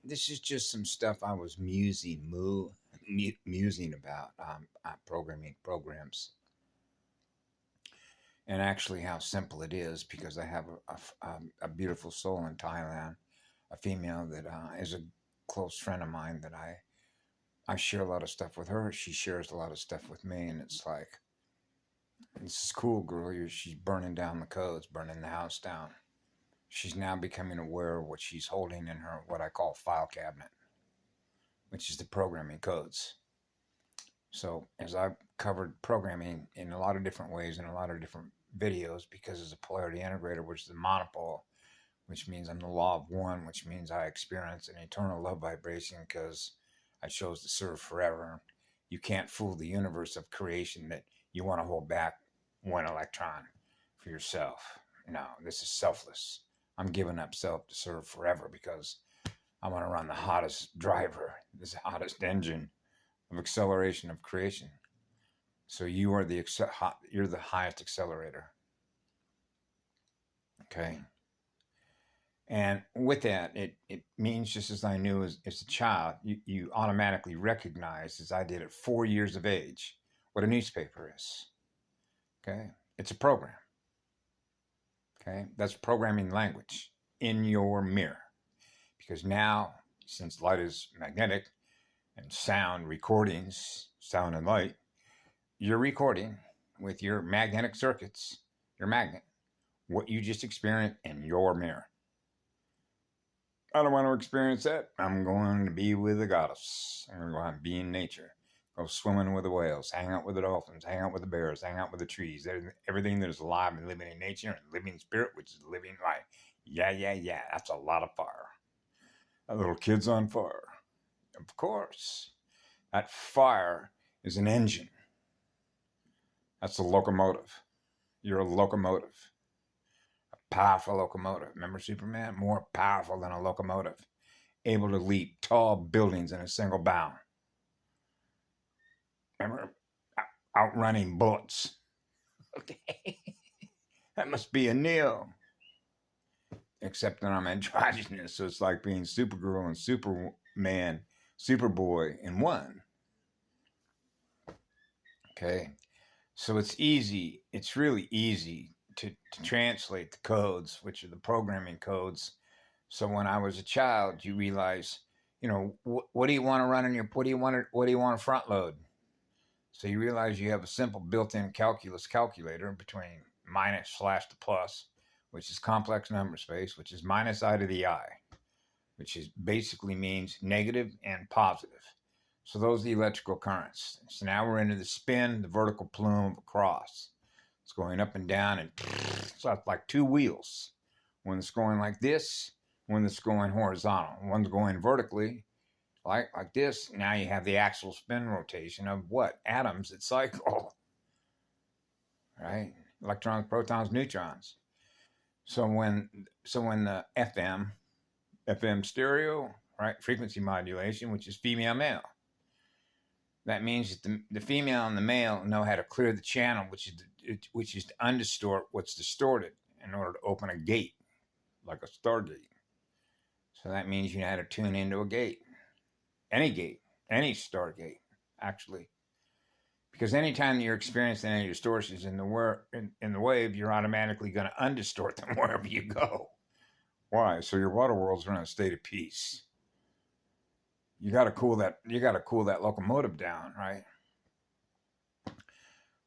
this is just some stuff I was musing about programming programs, and actually how simple it is because I have a beautiful soul in Thailand, a female that is a close friend of mine that I share a lot of stuff with her. She shares a lot of stuff with me, and it's like, this is cool, girl. She's burning down the codes, burning the house down. She's now becoming aware of what she's holding in her, what I call file cabinet, which is the programming codes. So, as I've covered programming in a lot of different ways in a lot of different videos, because as a polarity integrator, which is a monopole, which means I'm the law of one, which means I experience an eternal love vibration because I chose to serve forever. You can't fool the universe of creation that you want to hold back one electron for yourself. No, this is selfless. I'm giving up self to serve forever because I want to run the hottest driver, this hottest engine of acceleration of creation. So you are you're the highest accelerator. Okay. And with that, it means just as I knew as a child, you automatically recognize, as I did at 4 years of age, what a newspaper is. Okay. It's a program. Okay. That's programming language in your mirror. Because now, since light is magnetic and sound recordings, sound and light, you're recording with your magnetic circuits, your magnet, what you just experienced in your mirror. I don't want to experience that. I'm going to be with the goddess. I'm going to be in nature. Go swimming with the whales, hang out with the dolphins, hang out with the bears, hang out with the trees, everything that is alive and living in nature and living spirit, which is living life. Yeah, yeah, yeah. That's a lot of fire. That little kid's on fire. Of course. That fire is an engine. That's a locomotive. You're a locomotive. Powerful locomotive. Remember Superman? More powerful than a locomotive. Able to leap tall buildings in a single bound. Remember? Outrunning bullets. Okay. That must be a Neo. Except that I'm androgynous, so it's like being Supergirl and Superman, Superboy in one. Okay. So it's easy. It's really easy to translate the codes, which are the programming codes. So when I was a child, you realize, what do you want to run in your, what do you want to front load? So you realize you have a simple built-in calculus calculator between minus slash to plus, which is complex number space, which is minus I to the I, which is basically means negative and positive. So those are the electrical currents. So now we're into the spin, the vertical plume of a cross. It's going up and down, and so it's like two wheels. One that's going like this, one that's going horizontal. One's going vertically, like this. Now you have the axial spin rotation of what? Atoms that cycle, right? Electrons, protons, neutrons. So when the FM stereo, right, frequency modulation, which is female male. That means that the female and the male know how to clear the channel, which is to undistort what's distorted in order to open a gate, like a stargate. So that means you know how to tune into a gate, any stargate, actually. Because anytime you're experiencing any distortions in the wave, you're automatically going to undistort them wherever you go. Why? So your water worlds are in a state of peace. You got to cool that locomotive down, right?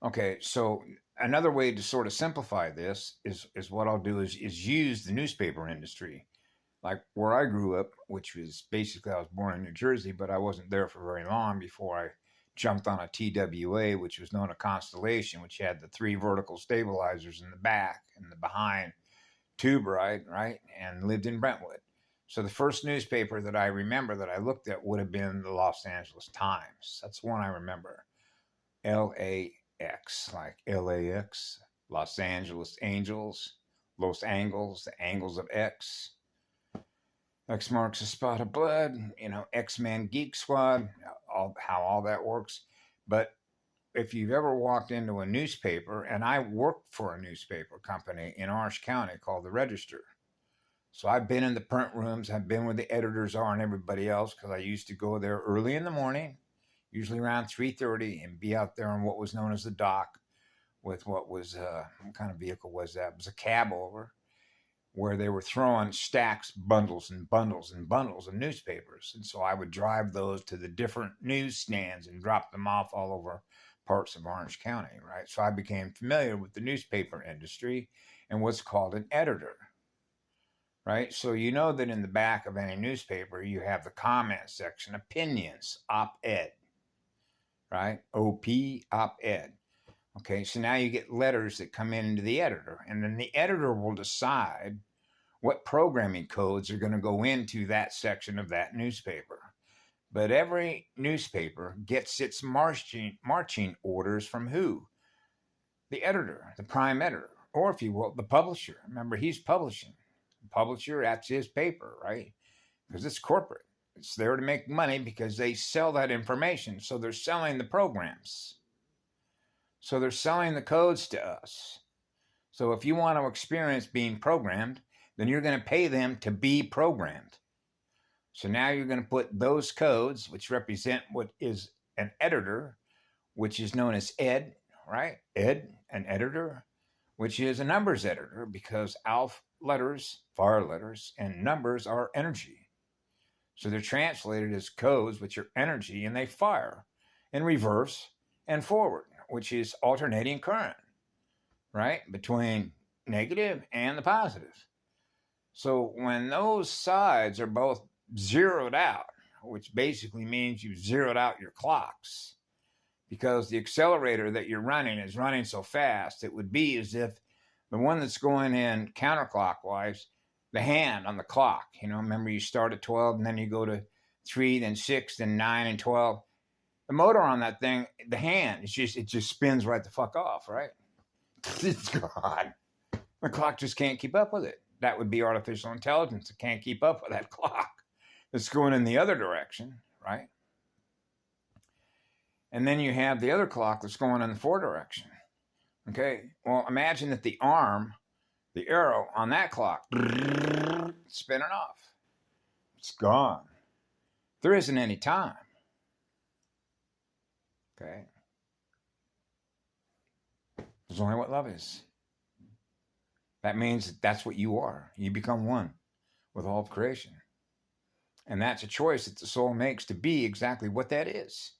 Okay, so another way to sort of simplify this is what I'll do is use the newspaper industry. Like where I grew up, which was basically, I was born in New Jersey, but I wasn't there for very long before I jumped on a TWA, which was known as Constellation, which had the 3 vertical stabilizers in the back and the behind tube, right? And lived in Brentwood. So the first newspaper that I remember that I looked at would have been the Los Angeles Times. That's one I remember. LAX, like LAX, Los Angeles Angels, Los Angles, the angles of X. X marks a spot of blood, X-Men Geek Squad, how all that works. But if you've ever walked into a newspaper, and I worked for a newspaper company in Orange County called The Register. So I've been in the print rooms. I've been where the editors are and everybody else, because I used to go there early in the morning, usually around 3:30, and be out there on what was known as the dock with what was, what kind of vehicle was that? It was a cab over, where they were throwing stacks, bundles and bundles and bundles of newspapers. And so I would drive those to the different newsstands and drop them off all over parts of Orange County, right? So I became familiar with the newspaper industry and what's called an editor, right? So you know that in the back of any newspaper, you have the comment section, opinions, op-ed, right? OP, op-ed. Okay, so now you get letters that come into the editor, and then the editor will decide what programming codes are going to go into that section of that newspaper. But every newspaper gets its marching orders from who? The editor, the prime editor, or if you will, the publisher. Remember, he's publishing. The publisher, that's his paper, right? Because it's corporate. It's there to make money because they sell that information. So they're selling the programs. So they're selling the codes to us. So if you want to experience being programmed, then you're going to pay them to be programmed. So now you're going to put those codes, which represent what is an editor, which is known as ed, right? Ed, an editor, which is a numbers editor, because alpha letters, fire letters, and numbers are energy. So they're translated as codes, which are energy, and they fire in reverse and forward, which is alternating current, right? Between negative and the positive. So when those sides are both zeroed out, which basically means you've zeroed out your clocks, because the accelerator that you're running is running so fast, it would be as if the one that's going in counterclockwise, the hand on the clock, remember you start at 12 and then you go to 3, then 6, then 9 and 12. The motor on that thing, the hand, it just spins right the fuck off, right? It's gone. The clock just can't keep up with it. That would be artificial intelligence that can't keep up with that clock that's going in the other direction, right? And then you have the other clock that's going in the forward direction. Okay, well, imagine that the arm, the arrow on that clock, spinning off. It's gone. There isn't any time. Okay. There's only what love is. That means that's what you are. You become one with all of creation. And that's a choice that the soul makes to be exactly what that is.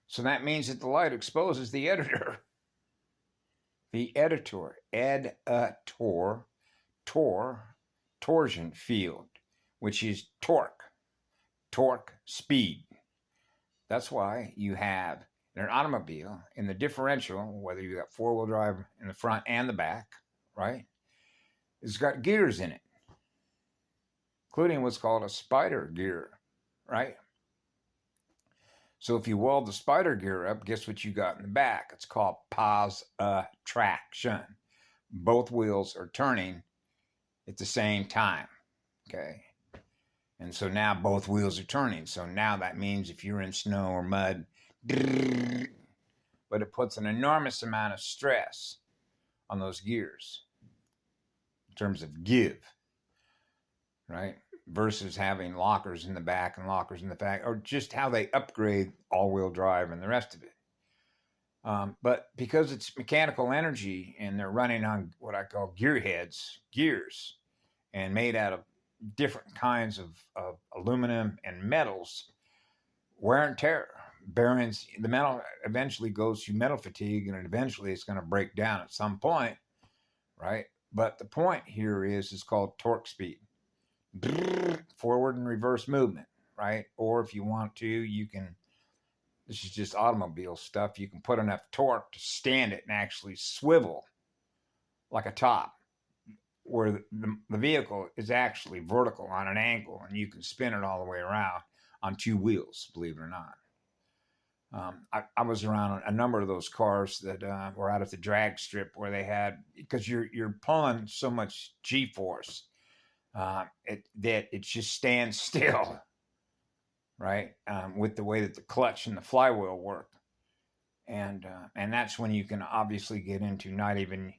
So that means that the light exposes the editor. The editor, torsion field, which is torque, speed. That's why you have in an automobile, in the differential, whether you got four-wheel drive in the front and the back, right? It's got gears in it, including what's called a spider gear, right? So if you weld the spider gear up, guess what you got in the back? It's called traction. Both wheels are turning at the same time, okay? And so now both wheels are turning. So now that means if you're in snow or mud, but it puts an enormous amount of stress on those gears in terms of give, right? Versus having lockers in the back and lockers in the back, or just how they upgrade all-wheel drive and the rest of it. But because it's mechanical energy and they're running on what I call gears, and made out of different kinds of aluminum and metals, wear and tear, bearings, the metal eventually goes through metal fatigue, and eventually it's going to break down at some point, right? But the point here is called torque speed. Forward and reverse movement, right? Or if you want to, you can, this is just automobile stuff, you can put enough torque to stand it and actually swivel like a top, where the vehicle is actually vertical on an angle, and you can spin it all the way around on two wheels, believe it or not. I was around a number of those cars that were out at the drag strip, where they had, because you're pulling so much G-force, that it just stands still, right? With the way that the clutch and the flywheel work, and that's when you can obviously get into not even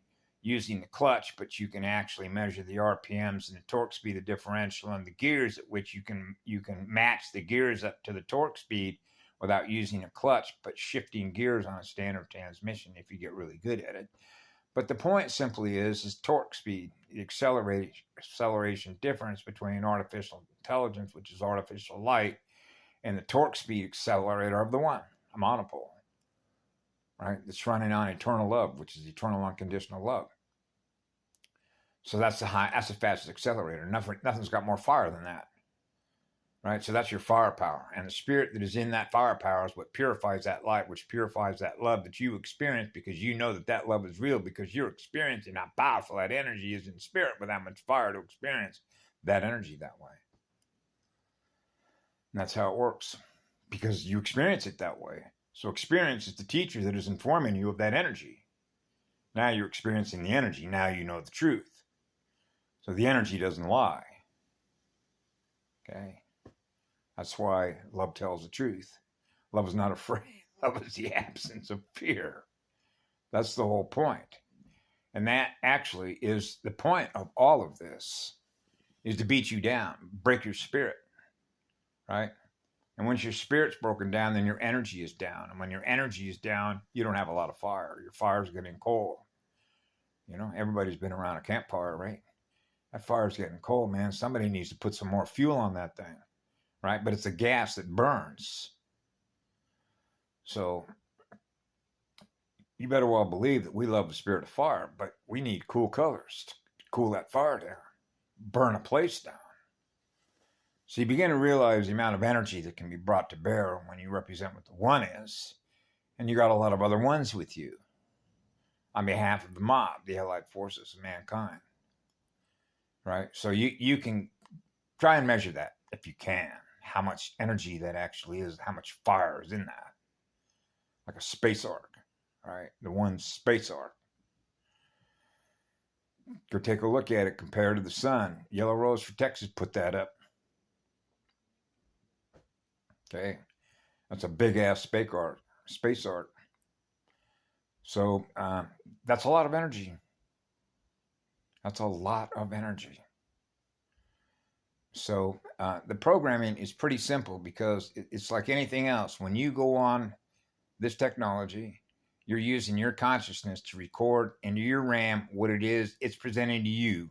using the clutch, but you can actually measure the RPMs and the torque speed, the differential, and the gears at which you can match the gears up to the torque speed without using a clutch, but shifting gears on a standard transmission if you get really good at it. But the point simply is torque speed, the acceleration difference between artificial intelligence, which is artificial light, and the torque speed accelerator of the one, a monopole, right? That's running on eternal love, which is eternal unconditional love. So that's the fastest accelerator. Nothing's got more fire than that, right? So that's your firepower. And the spirit that is in that firepower is what purifies that light, which purifies that love that you experience, because you know that love is real, because you're experiencing how powerful that energy is in spirit with that much fire to experience that energy that way. And that's how it works, because you experience it that way. So experience is the teacher that is informing you of that energy. Now you're experiencing the energy. Now you know the truth. So the energy doesn't lie. Okay? That's why love tells the truth. Love is not afraid. Love is the absence of fear. That's the whole point. And that actually is the point of all of this, is to beat you down, break your spirit, right? And once your spirit's broken down, then your energy is down. And when your energy is down, you don't have a lot of fire. Your fire's getting cold. You know, everybody's been around a campfire, right? That fire's getting cold, man. Somebody needs to put some more fuel on that thing, right? But it's a gas that burns. So you better well believe that we love the spirit of fire, but we need cool colors to cool that fire down, burn a place down. So you begin to realize the amount of energy that can be brought to bear when you represent what the one is, and you got a lot of other ones with you on behalf of the mob, the allied forces of mankind, right? So you can try and measure that if you can, how much energy that actually is, how much fire is in that, like a space arc, right? The one space arc. Go take a look at it compared to the sun. Yellow Rose for Texas put that up. Okay, that's a big ass space arc. So that's a lot of energy. That's a lot of energy. So the programming is pretty simple, because it's like anything else. When you go on this technology, you're using your consciousness to record into your RAM what it is it's presenting to you.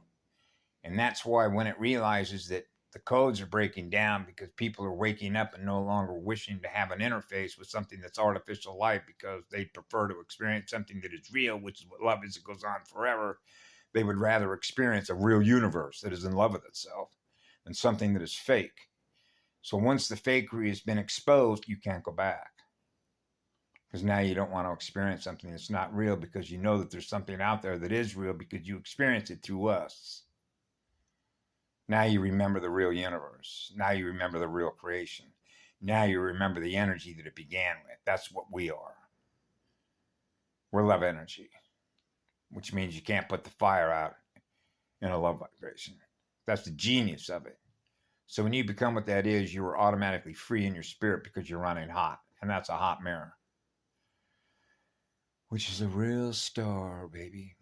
And that's why when it realizes that the codes are breaking down, because people are waking up and no longer wishing to have an interface with something that's artificial light, because they prefer to experience something that is real, which is what love is. It goes on forever. They would rather experience a real universe that is in love with itself than something that is fake. So once the fakery has been exposed, you can't go back, because now you don't want to experience something that's not real, because you know that there's something out there that is real, because you experience it through us. Now you remember the real universe. Now you remember the real creation. Now you remember the energy that it began with. That's what we are. We're love energy, which means you can't put the fire out in a love vibration. That's the genius of it. So when you become what that is, you are automatically free in your spirit, because you're running hot. And that's a hot mirror, which is a real star, baby.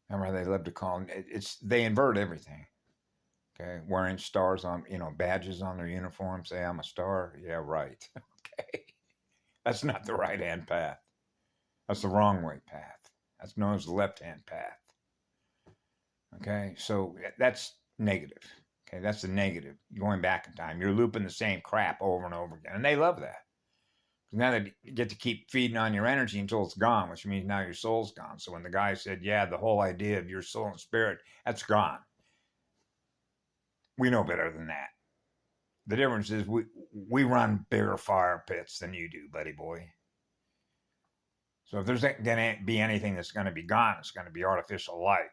Remember how they love to call them? They invert everything. Okay, wearing stars on, badges on their uniform, say I'm a star. Yeah, right. Okay, that's not the right hand path. That's the wrong way path. That's known as the left hand path. Okay, so that's negative. Okay, that's the negative. Going back in time, you're looping the same crap over and over again, and they love that. Now they get to keep feeding on your energy until it's gone, which means now your soul's gone. So when the guy said, yeah, the whole idea of your soul and spirit, that's gone. We know better than that. The difference is we run bigger fire pits than you do, buddy boy. So if there's going to be anything that's going to be gone, it's going to be artificial light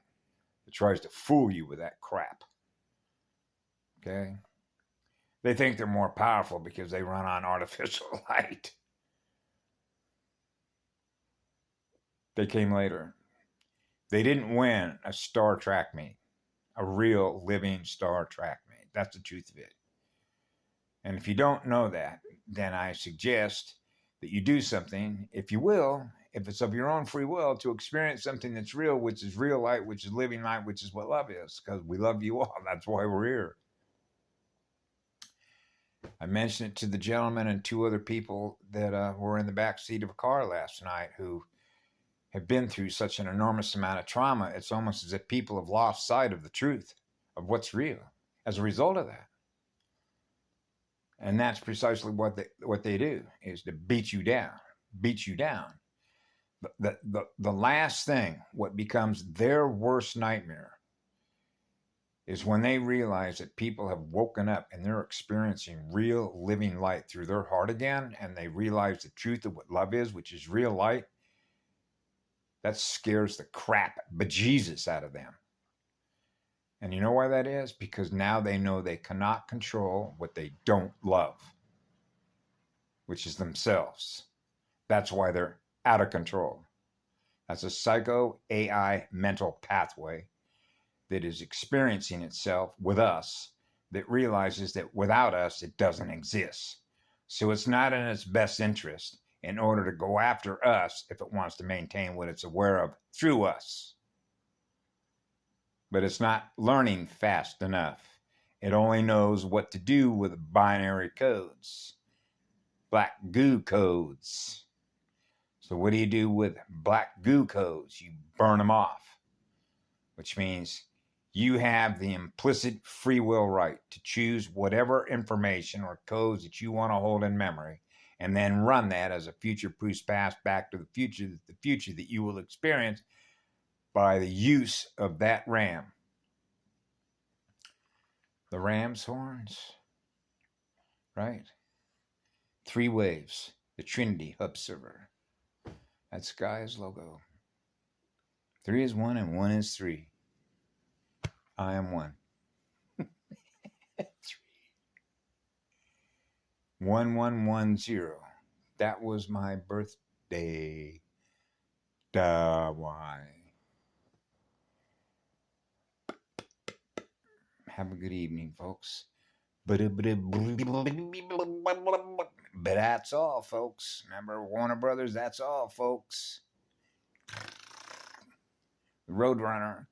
that tries to fool you with that crap. Okay? They think they're more powerful because they run on artificial light. They came later. They didn't win a star track meet, a real living star track meet. That's the truth of it. And if you don't know that, then I suggest that you do something, if you will, if it's of your own free will, to experience something that's real, which is real light, which is living light, which is what love is, because we love you all. That's why we're here. I mentioned it to the gentleman and two other people that were in the back seat of a car last night who have been through such an enormous amount of trauma. It's almost as if people have lost sight of the truth of what's real as a result of that. And that's precisely what they do, is to beat you down. The last thing, what becomes their worst nightmare, is when they realize that people have woken up and they're experiencing real living light through their heart again, and they realize the truth of what love is, which is real light. That scares the crap bejesus out of them. And you know why that is? Because now they know they cannot control what they don't love, which is themselves. That's why they're out of control. That's a psycho AI mental pathway that is experiencing itself with us, that realizes that without us, it doesn't exist. So it's not in its best interest in order to go after us if it wants to maintain what it's aware of through us. But it's not learning fast enough. It only knows what to do with binary codes, black goo codes. So what do you do with black goo codes? You burn them off, which means you have the implicit free will right to choose whatever information or codes that you want to hold in memory, and then run that as a future-proof path back to the future that you will experience by the use of that ram. The ram's horns, right? 3 waves, the Trinity Hub server. That's Gaia's logo. 3 is 1 and 1 is 3. I am 1. 3. 1110. That was my birthday. Why? Have a good evening, folks. But that's all, folks. Remember, Warner Brothers, that's all, folks. Roadrunner.